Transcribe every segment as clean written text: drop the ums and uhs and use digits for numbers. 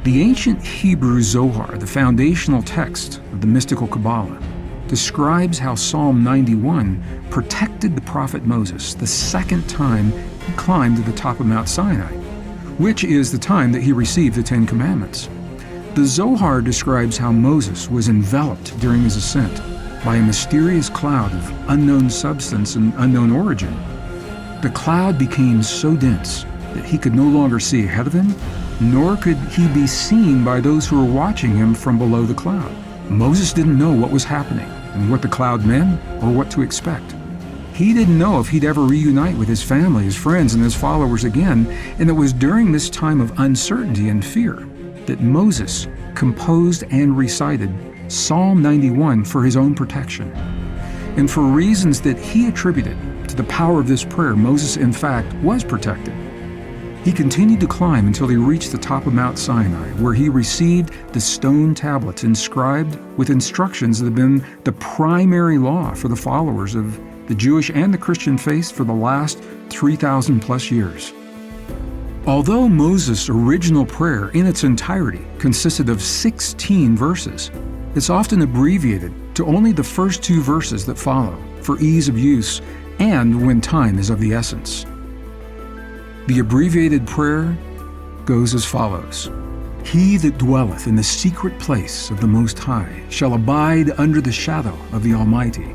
The ancient Hebrew Zohar, the foundational text of the mystical Kabbalah, describes how Psalm 91 protected the prophet Moses the second time he climbed to the top of Mount Sinai, which is the time that he received the Ten Commandments. The Zohar describes how Moses was enveloped during his ascent by a mysterious cloud of unknown substance and unknown origin. The cloud became so dense that he could no longer see ahead of him, nor could he be seen by those who were watching him from below the cloud. Moses didn't know what was happening and what the cloud meant or what to expect. He didn't know if he'd ever reunite with his family, his friends, and his followers again, and it was during this time of uncertainty and fear that Moses composed and recited Psalm 91 for his own protection. And for reasons that he attributed to the power of this prayer, Moses, in fact, was protected. He continued to climb until he reached the top of Mount Sinai, where he received the stone tablets inscribed with instructions that have been the primary law for the followers of the Jewish and the Christian faith for the last 3,000 plus years. Although Moses' original prayer in its entirety consisted of 16 verses, it's often abbreviated to only the first 2 verses that follow for ease of use and when time is of the essence. The abbreviated prayer goes as follows: He that dwelleth in the secret place of the Most High shall abide under the shadow of the Almighty.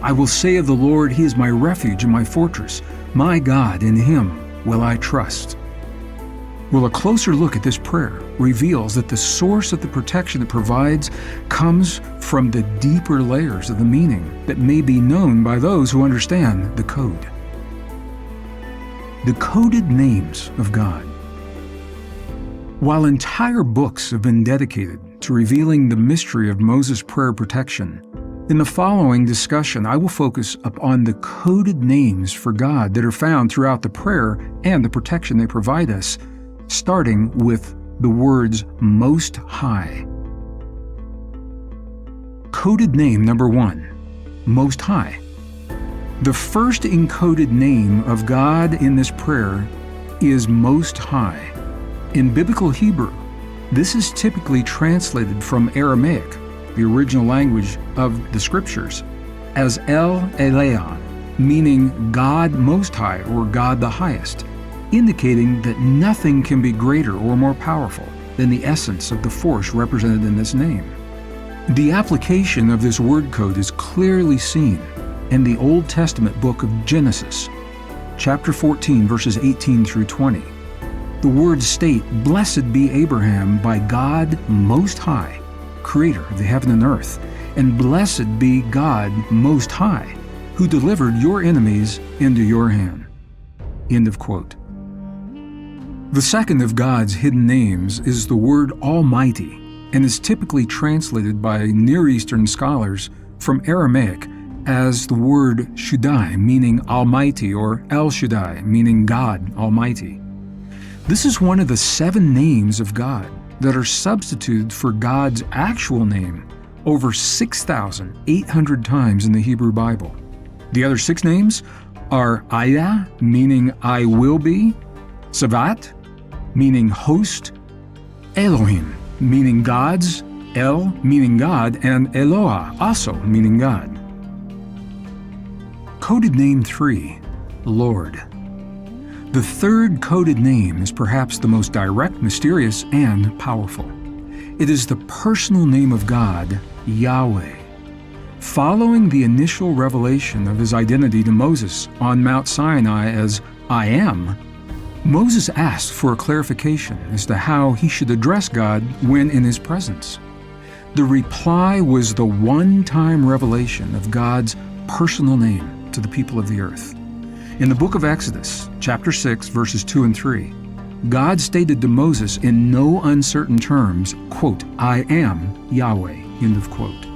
I will say of the Lord, He is my refuge and my fortress. My God, in Him will I trust. Well, a closer look at this prayer reveals that the source of the protection it provides comes from the deeper layers of the meaning that may be known by those who understand the code. The coded names of God. While entire books have been dedicated to revealing the mystery of Moses' prayer protection, in the following discussion I will focus upon the coded names for God that are found throughout the prayer and the protection they provide us, starting with the words Most High. Coded name number 1, Most High. The first encoded name of God in this prayer is Most High. In Biblical Hebrew, this is typically translated from Aramaic, the original language of the Scriptures, as El Elyon, meaning God Most High or God the Highest, indicating that nothing can be greater or more powerful than the essence of the force represented in this name. The application of this word code is clearly seen in the Old Testament book of Genesis, chapter 14, verses 18 through 20. The words state, Blessed be Abraham by God Most High, creator of the heaven and earth, and blessed be God Most High, who delivered your enemies into your hand. End of quote. The second of God's hidden names is the word Almighty, and is typically translated by Near Eastern scholars from Aramaic as the word Shaddai, meaning Almighty, or El Shaddai, meaning God Almighty. This is one of the 7 names of God that are substituted for God's actual name over 6,800 times in the Hebrew Bible. The other 6 names are Aya, meaning I will be, Savat, meaning host, Elohim, meaning gods, El, meaning God, and Eloah, also meaning God. Coded name 3, Lord. The third coded name is perhaps the most direct, mysterious, and powerful. It is the personal name of God, Yahweh. Following the initial revelation of His identity to Moses on Mount Sinai as I Am, Moses asked for a clarification as to how he should address God when in His presence. The reply was the one-time revelation of God's personal name to the people of the earth. In the book of Exodus, chapter 6, verses 2 and 3, God stated to Moses in no uncertain terms, quote, I am Yahweh, end of quote.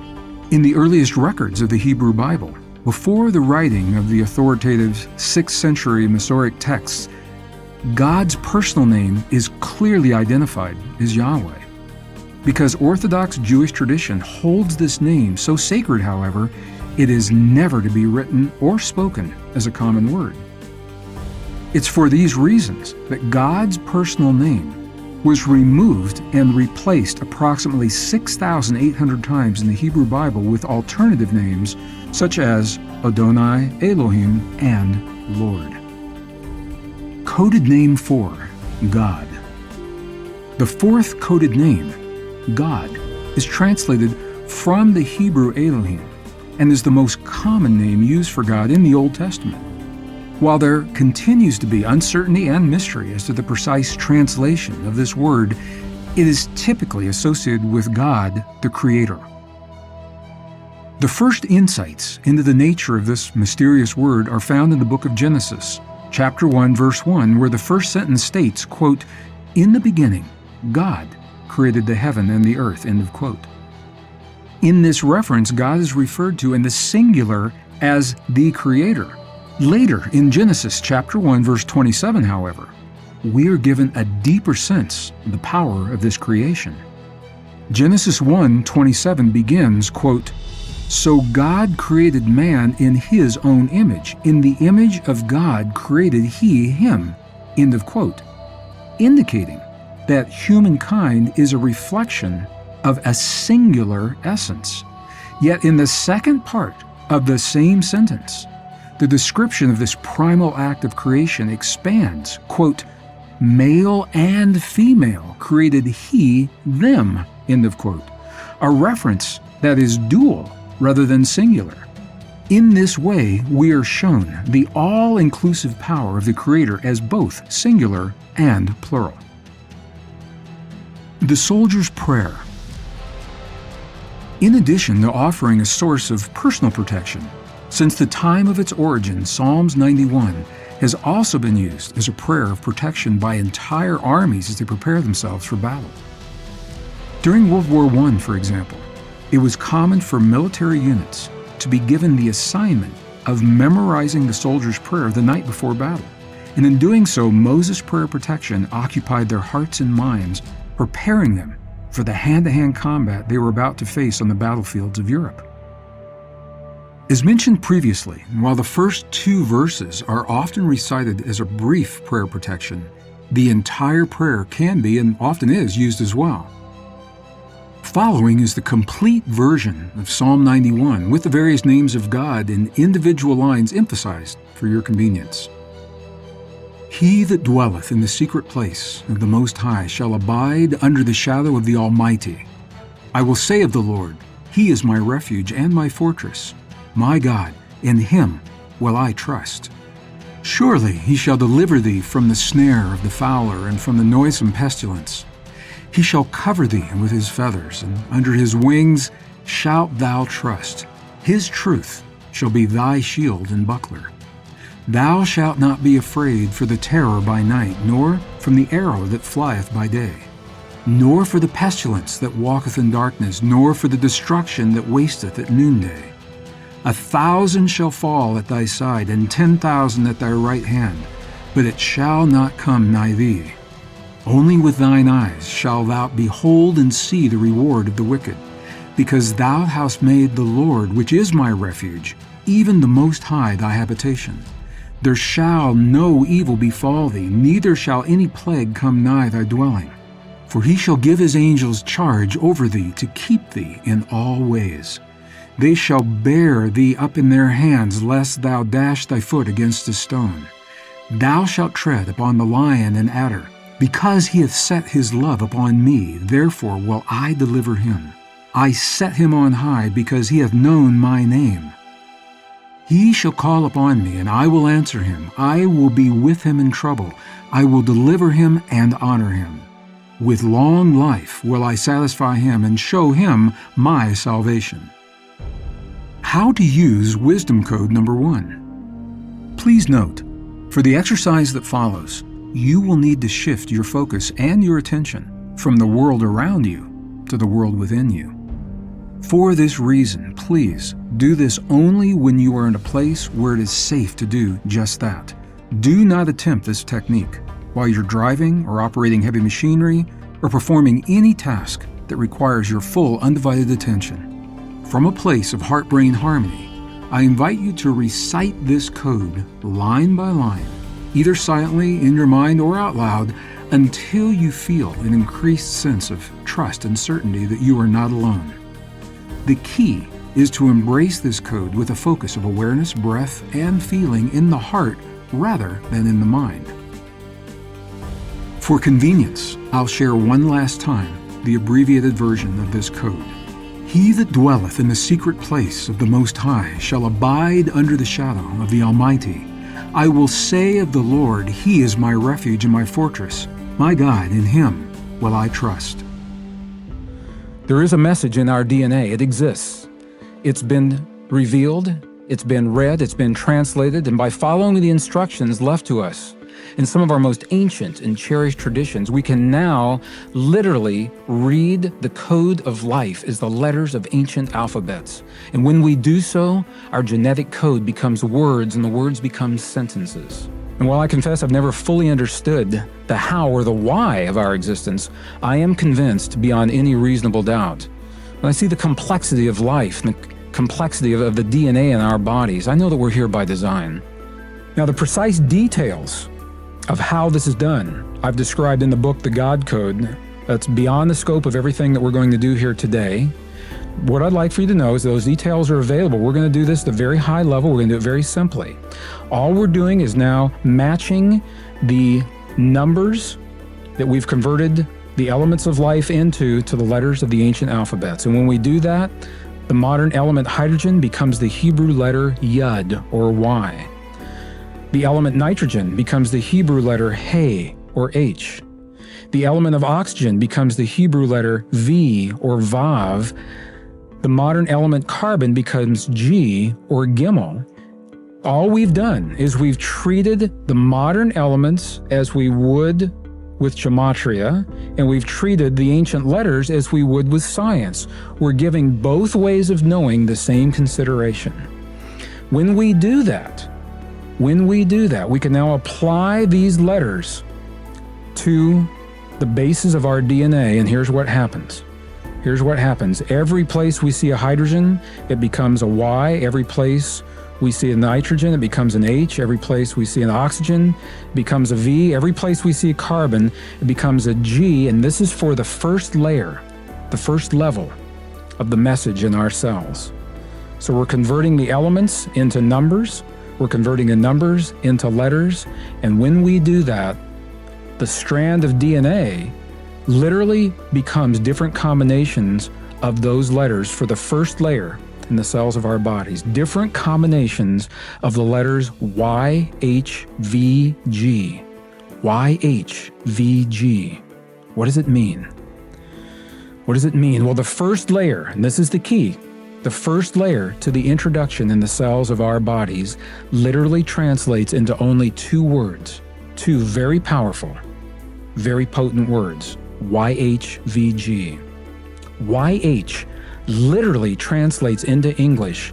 In the earliest records of the Hebrew Bible, before the writing of the authoritative 6th century Masoretic texts, God's personal name is clearly identified as Yahweh. Because Orthodox Jewish tradition holds this name so sacred, however, it is never to be written or spoken as a common word. It's for these reasons that God's personal name was removed and replaced approximately 6,800 times in the Hebrew Bible with alternative names such as Adonai, Elohim, and Lord. Coded name 4, God. The fourth coded name, God, is translated from the Hebrew Elohim and is the most common name used for God in the Old Testament. While there continues to be uncertainty and mystery as to the precise translation of this word, it is typically associated with God, the Creator. The first insights into the nature of this mysterious word are found in the book of Genesis, chapter 1, verse 1, where the first sentence states, quote, "In the beginning, God created the heaven and the earth," end of quote. In this reference, God is referred to in the singular as the Creator. Later, in Genesis chapter 1, verse 27, however, we are given a deeper sense of the power of this creation. Genesis 1:27 begins, quote, "So God created man in His own image. In the image of God created He him," end of quote, indicating that humankind is a reflection of a singular essence. Yet in the second part of the same sentence, the description of this primal act of creation expands, quote, "Male and female created He them," end of quote, a reference that is dual rather than singular. In this way, we are shown the all-inclusive power of the Creator as both singular and plural. The soldier's prayer. In addition to offering a source of personal protection, since the time of its origin, Psalms 91 has also been used as a prayer of protection by entire armies as they prepare themselves for battle. During World War I, for example, it was common for military units to be given the assignment of memorizing the soldier's prayer the night before battle. And in doing so, Moses' prayer protection occupied their hearts and minds, preparing them for the hand-to-hand combat they were about to face on the battlefields of Europe. As mentioned previously, while the first two verses are often recited as a brief prayer protection, the entire prayer can be, and often is, used as well. Following is the complete version of Psalm 91 with the various names of God in individual lines emphasized for your convenience. "He that dwelleth in the secret place of the Most High shall abide under the shadow of the Almighty. I will say of the Lord, He is my refuge and my fortress. My God, in Him will I trust. Surely He shall deliver thee from the snare of the fowler and from the noisome pestilence. He shall cover thee with His feathers, and under His wings shalt thou trust. His truth shall be thy shield and buckler. Thou shalt not be afraid for the terror by night, nor from the arrow that flieth by day, nor for the pestilence that walketh in darkness, nor for the destruction that wasteth at noonday. 1,000 shall fall at thy side, and 10,000 at thy right hand, but it shall not come nigh thee. Only with thine eyes shalt thou behold and see the reward of the wicked, because thou hast made the Lord, which is my refuge, even the Most High thy habitation. There shall no evil befall thee, neither shall any plague come nigh thy dwelling. For He shall give His angels charge over thee to keep thee in all ways. They shall bear thee up in their hands, lest thou dash thy foot against a stone. Thou shalt tread upon the lion and adder. Because He hath set His love upon me, therefore will I deliver him. I set him on high, because he hath known my name. He shall call upon me, and I will answer him. I will be with him in trouble. I will deliver him and honor him. With long life will I satisfy him and show him my salvation. How to use Wisdom Code number 1. Please note, for the exercise that follows, you will need to shift your focus and your attention from the world around you to the world within you. For this reason, please do this only when you are in a place where it is safe to do just that. Do not attempt this technique while you're driving or operating heavy machinery or performing any task that requires your full undivided attention. From a place of heart-brain harmony, I invite you to recite this code line by line, either silently in your mind or out loud, until you feel an increased sense of trust and certainty that you are not alone. The key is to embrace this code with a focus of awareness, breath, and feeling in the heart rather than in the mind. For convenience, I'll share one last time the abbreviated version of this code. He that dwelleth in the secret place of the Most High shall abide under the shadow of the Almighty. I will say of the Lord, He is my refuge and my fortress. My God, in Him will I trust. There is a message in our DNA. It exists. It's been revealed, it's been read, it's been translated, and by following the instructions left to us in some of our most ancient and cherished traditions, we can now literally read the code of life as the letters of ancient alphabets. And when we do so, our genetic code becomes words, and the words become sentences. And while I confess I've never fully understood the how or the why of our existence, I am convinced beyond any reasonable doubt. When I see the complexity of life and the complexity of the DNA in our bodies, I know that we're here by design. Now, the precise details of how this is done, I've described in the book, The God Code. That's beyond the scope of everything that we're going to do here today. What I'd like for you to know is those details are available. We're going to do this at a very high level. We're going to do it very simply. All we're doing is now matching the numbers that we've converted the elements of life into to the letters of the ancient alphabets. And when we do that, the modern element hydrogen becomes the Hebrew letter Yud, or Y. The element nitrogen becomes the Hebrew letter He, or H. The element of oxygen becomes the Hebrew letter V, or Vav. The modern element carbon becomes G, or Gimel. All we've done is we've treated the modern elements as we would with gematria, and we've treated the ancient letters as we would with science. We're giving both ways of knowing the same consideration. When we do that, we can now apply these letters to the bases of our DNA, and here's what happens. Every place we see a hydrogen, it becomes a Y. Every place we see a nitrogen, it becomes an H. Every place we see an oxygen, it becomes a V. Every place we see a carbon, it becomes a G. And this is for the first layer, the first level of the message in our cells. So we're converting the elements into numbers. We're converting the numbers into letters. And when we do that, the strand of DNA literally becomes different combinations of those letters for the first layer in the cells of our bodies. Different combinations of the letters Y, H, V, G. Y, H, V, G. What does it mean? What does it mean? Well, the first layer, and this is the key, the first layer to the introduction in the cells of our bodies literally translates into only two words, two very powerful, very potent words. YHVG. YH literally translates into English,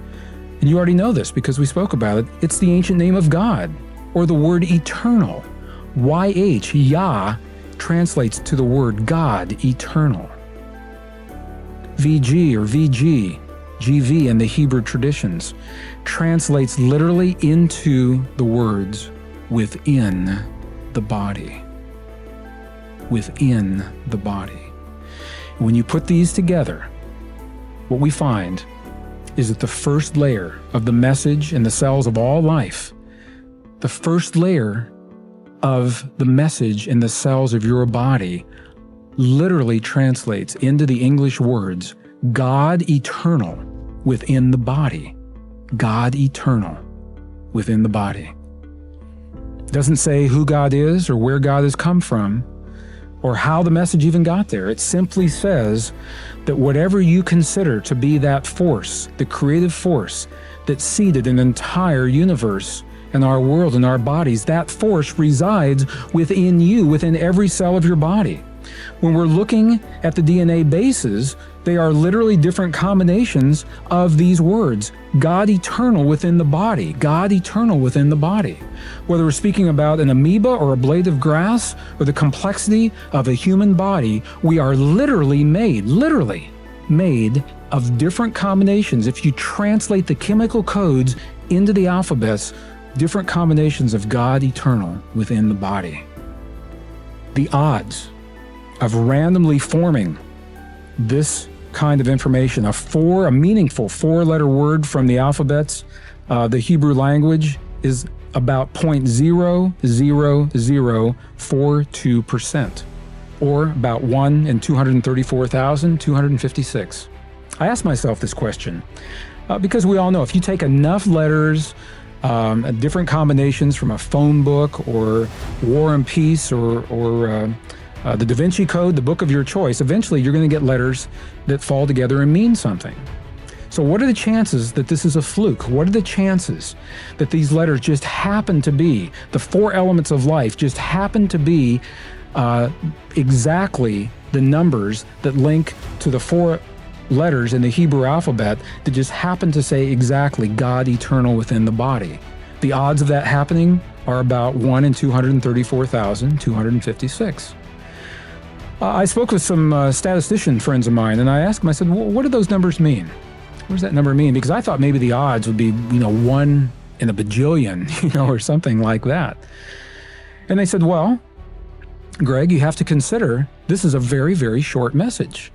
and you already know this because we spoke about it, it's the ancient name of God, or the word eternal. YH, Yah, translates to the word God, eternal. VG or VG, GV in the Hebrew traditions, translates literally into the words within the body. Within the body. When you put these together, what we find is that the first layer of the message in the cells of all life, the first layer of the message in the cells of your body literally translates into the English words, God eternal within the body. God eternal within the body. It doesn't say who God is or where God has come from, or how the message even got there. It simply says that whatever you consider to be that force, the creative force that seeded an entire universe and our world and our bodies, that force resides within you, within every cell of your body. When we're looking at the DNA bases, they are literally different combinations of these words. God eternal within the body. God eternal within the body. Whether we're speaking about an amoeba or a blade of grass or the complexity of a human body, we are literally made of different combinations. If you translate the chemical codes into the alphabets, different combinations of God eternal within the body. the odds of randomly forming this kind of information, a meaningful four-letter word from the alphabets, the Hebrew language, is about 0.00042%, or about 1 in 234,256. I asked myself this question because we all know if you take enough letters, different combinations from a phone book or War and Peace or the Da Vinci Code, the book of your choice, eventually you're going to get letters that fall together and mean something. So what are the chances that this is a fluke? What are the chances that these letters just happen to be, the four elements of life just happen to be exactly the numbers that link to the four letters in the Hebrew alphabet that just happen to say exactly God eternal within the body? The odds of that happening are about 1 in 234,256. I spoke with some statistician friends of mine, and I asked them, I said, what do those numbers mean? What does that number mean? Because I thought maybe the odds would be, 1 in a bajillion, or something like that. And they said, well, Greg, you have to consider this is a very, very short message.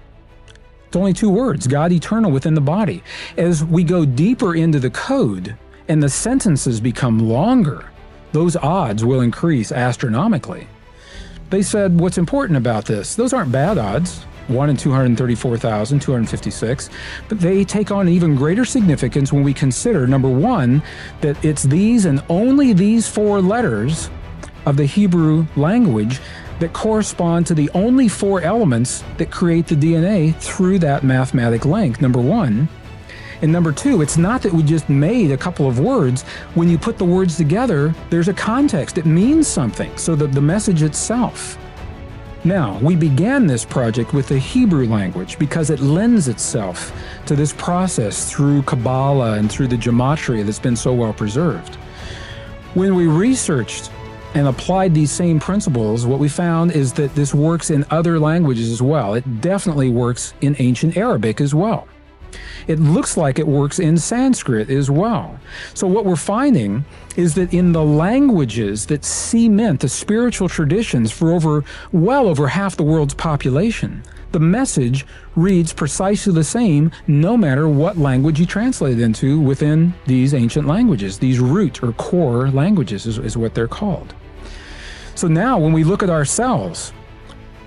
It's only 2 words, God eternal within the body. As we go deeper into the code and the sentences become longer, those odds will increase astronomically. They said, what's important about this? Those aren't bad odds, 1 in 234,256, but they take on even greater significance when we consider, number one, that it's these and only these 4 letters of the Hebrew language that correspond to the only 4 elements that create the DNA through that mathematic length, number one. And number 2, it's not that we just made a couple of words. When you put the words together, there's a context. It means something, so that the message itself. Now, we began this project with the Hebrew language because it lends itself to this process through Kabbalah and through the gematria that's been so well preserved. When we researched and applied these same principles, what we found is that this works in other languages as well. It definitely works in ancient Arabic as well. It looks like it works in Sanskrit as well. So what we're finding is that in the languages that cement the spiritual traditions for well over half the world's population, the message reads precisely the same no matter what language you translate it into within these ancient languages. These root or core languages is what they're called. So now when we look at our cells,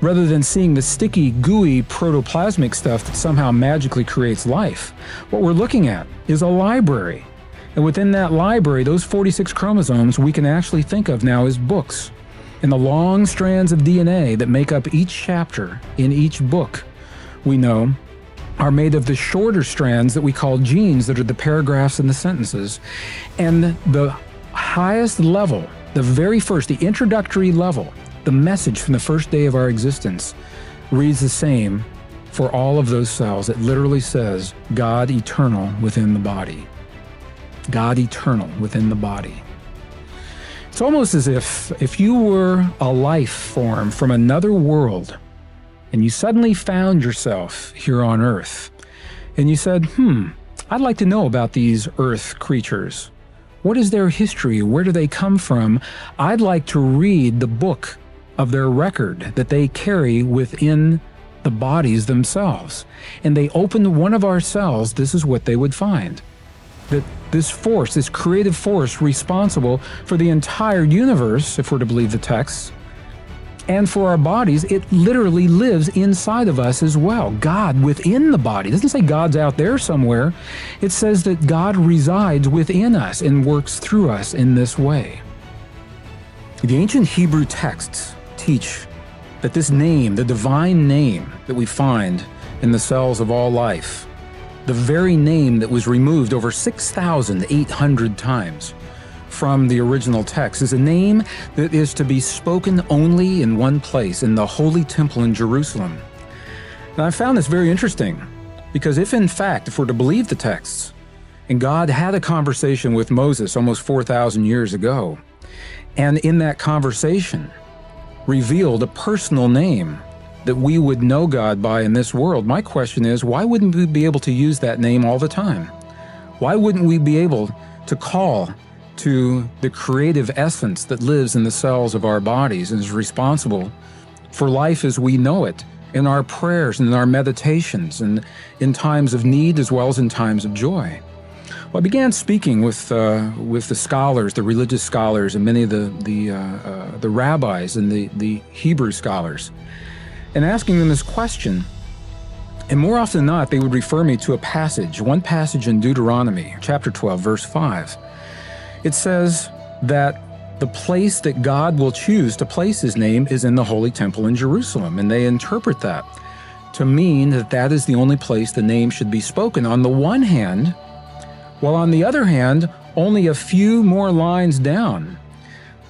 rather than seeing the sticky, gooey, protoplasmic stuff that somehow magically creates life, what we're looking at is a library. And within that library, those 46 chromosomes we can actually think of now as books. And the long strands of DNA that make up each chapter in each book, we know, are made of the shorter strands that we call genes, that are the paragraphs and the sentences. And the highest level, the very first, the introductory level, the message from the first day of our existence, reads the same for all of those cells. It literally says, God eternal within the body. God eternal within the body. It's almost as if you were a life form from another world and you suddenly found yourself here on Earth and you said, I'd like to know about these Earth creatures. What is their history? Where do they come from? I'd like to read the book of their record that they carry within the bodies themselves. And they opened one of our cells, this is what they would find. That this force, this creative force responsible for the entire universe, if we're to believe the texts, and for our bodies, it literally lives inside of us as well. God within the body. It doesn't say God's out there somewhere. It says that God resides within us and works through us in this way. The ancient Hebrew texts teach that this name, the divine name that we find in the cells of all life, the very name that was removed over 6,800 times from the original text, is a name that is to be spoken only in one place, in the Holy Temple in Jerusalem. And I found this very interesting, because if we're to believe the texts, and God had a conversation with Moses almost 4,000 years ago, and in that conversation revealed a personal name that we would know God by in this world, my question is, why wouldn't we be able to use that name all the time? Why wouldn't we be able to call to the creative essence that lives in the cells of our bodies and is responsible for life as we know it, in our prayers and in our meditations, and in times of need as well as in times of joy. Well, I began speaking with the scholars, the religious scholars, and many of the rabbis and the Hebrew scholars, and asking them this question. And more often than not, they would refer me to a passage, one passage in Deuteronomy, chapter 12, verse 5. It says that the place that God will choose to place his name is in the Holy Temple in Jerusalem, and they interpret that to mean that that is the only place the name should be spoken on the one hand, while on the other hand, only a few more lines down,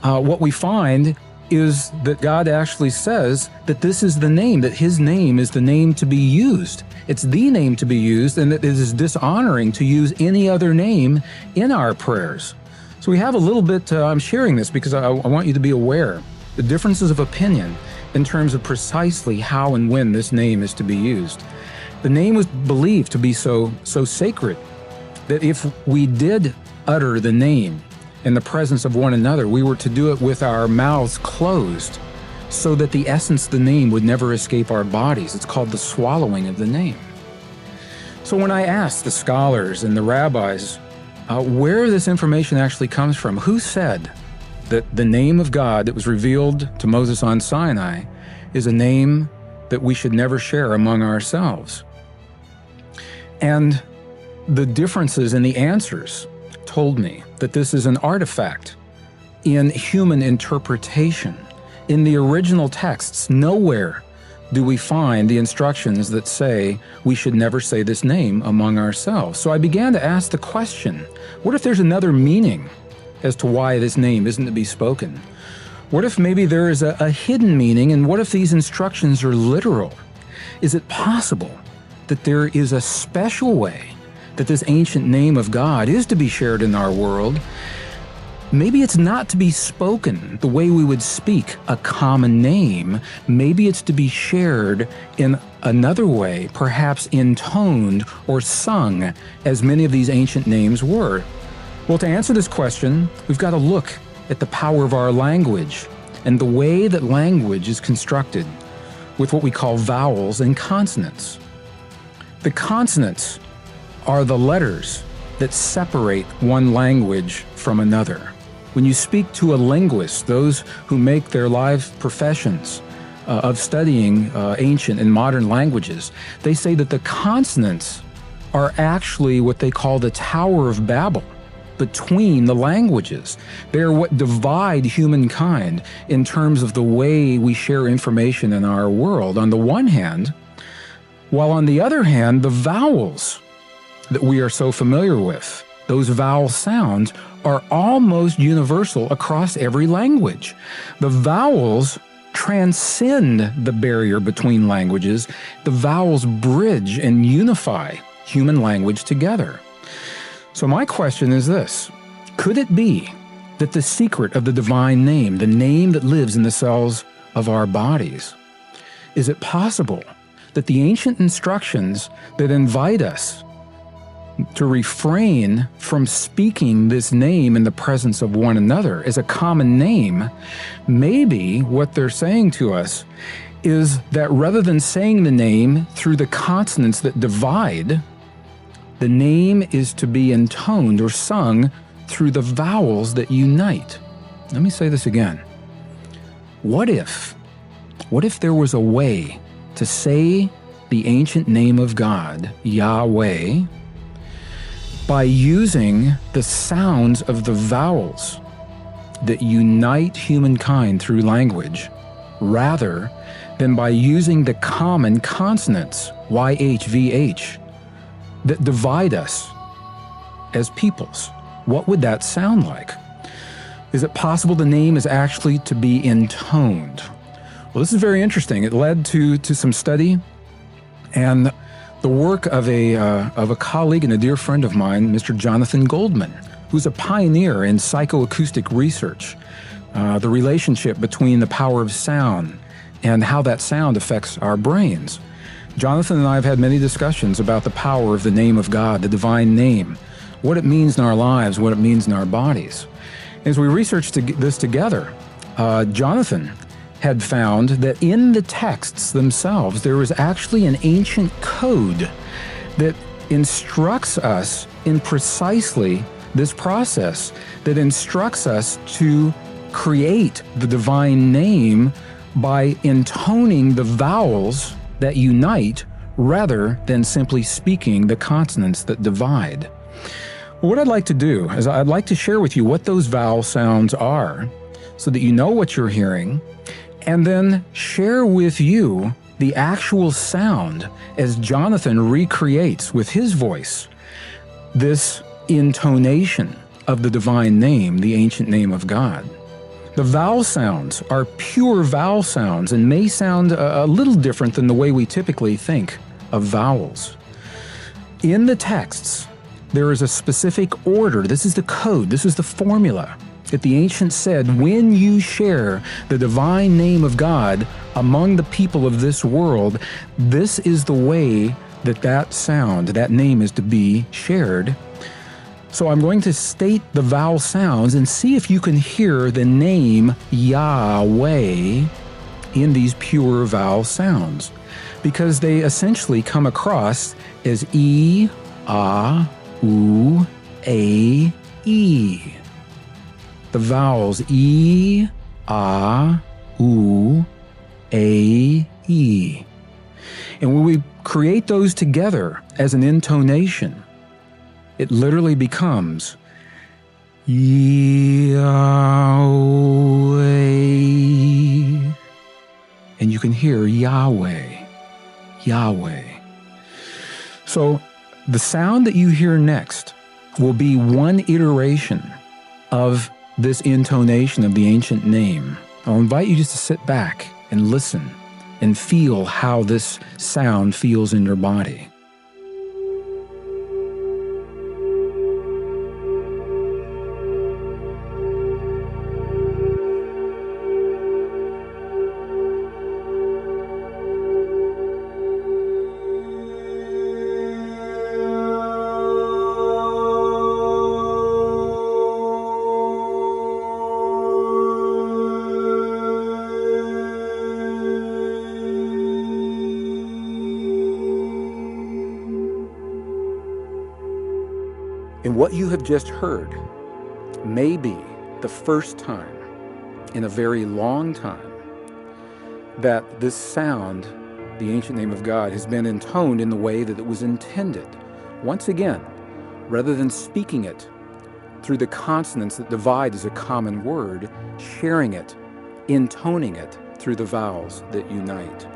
what we find is that God actually says that this is the name, that his name is the name to be used. It's the name to be used, and that it is dishonoring to use any other name in our prayers. So we have a little bit, I'm sharing this because I want you to be aware, the differences of opinion in terms of precisely how and when this name is to be used. The name was believed to be so sacred that if we did utter the name in the presence of one another, we were to do it with our mouths closed so that the essence of the name would never escape our bodies. It's called the swallowing of the name. So when I asked the scholars and the rabbis where this information actually comes from, who said that the name of God that was revealed to Moses on Sinai is a name that we should never share among ourselves? And the differences in the answers told me that this is an artifact in human interpretation. In the original texts, nowhere do we find the instructions that say we should never say this name among ourselves. So I began to ask the question, what if there's another meaning as to why this name isn't to be spoken? What if maybe there is a hidden meaning, and what if these instructions are literal? Is it possible that there is a special way that this ancient name of God is to be shared in our world? Maybe it's not to be spoken the way we would speak a common name. Maybe it's to be shared in another way, perhaps intoned or sung, as many of these ancient names were. Well, to answer this question, we've got to look at the power of our language and the way that language is constructed with what we call vowels and consonants. The consonants are the letters that separate one language from another. When you speak to a linguist, those who make their life professions of studying ancient and modern languages, they say that the consonants are actually what they call the Tower of Babel between the languages. They are what divide humankind in terms of the way we share information in our world, on the one hand, while on the other hand, the vowels that we are so familiar with, those vowel sounds, are almost universal across every language. The vowels transcend the barrier between languages. The vowels bridge and unify human language together. So my question is this: could it be that the secret of the divine name, the name that lives in the cells of our bodies, is it possible that the ancient instructions that invite us to refrain from speaking this name in the presence of one another as a common name, maybe what they're saying to us is that rather than saying the name through the consonants that divide, the name is to be intoned or sung through the vowels that unite. Let me say this again. What if there was a way to say the ancient name of God, Yahweh, by using the sounds of the vowels that unite humankind through language, rather than by using the common consonants, YHVH, that divide us as peoples? What would that sound like? Is it possible the name is actually to be intoned? Well, this is very interesting. It led to some study and the work of a colleague and a dear friend of mine, Mr. Jonathan Goldman, who's a pioneer in psychoacoustic research, the relationship between the power of sound and how that sound affects our brains. Jonathan and I have had many discussions about the power of the name of God, the divine name, what it means in our lives, what it means in our bodies. As we researched this together, Jonathan had found that in the texts themselves, there was actually an ancient code that instructs us in precisely this process, that instructs us to create the divine name by intoning the vowels that unite rather than simply speaking the consonants that divide. What I'd like to do is I'd like to share with you what those vowel sounds are so that you know what you're hearing, and then share with you the actual sound as Jonathan recreates with his voice this intonation of the divine name, the ancient name of God. The vowel sounds are pure vowel sounds and may sound a little different than the way we typically think of vowels. In the texts, there is a specific order. This is the code. This is the formula that the ancients said, when you share the divine name of God among the people of this world, this is the way that that sound, that name is to be shared. So I'm going to state the vowel sounds and see if you can hear the name Yahweh in these pure vowel sounds, because they essentially come across as E, A, U, A, E. The vowels E, A, U, A, E. And when we create those together as an intonation, it literally becomes Yahweh. And you can hear Yahweh, Yahweh. So the sound that you hear next will be one iteration of this intonation of the ancient name. I'll invite you just to sit back and listen and feel how this sound feels in your body. And what you have just heard may be the first time in a very long time that this sound, the ancient name of God, has been intoned in the way that it was intended. Once again, rather than speaking it through the consonants that divide as a common word, sharing it, intoning it through the vowels that unite.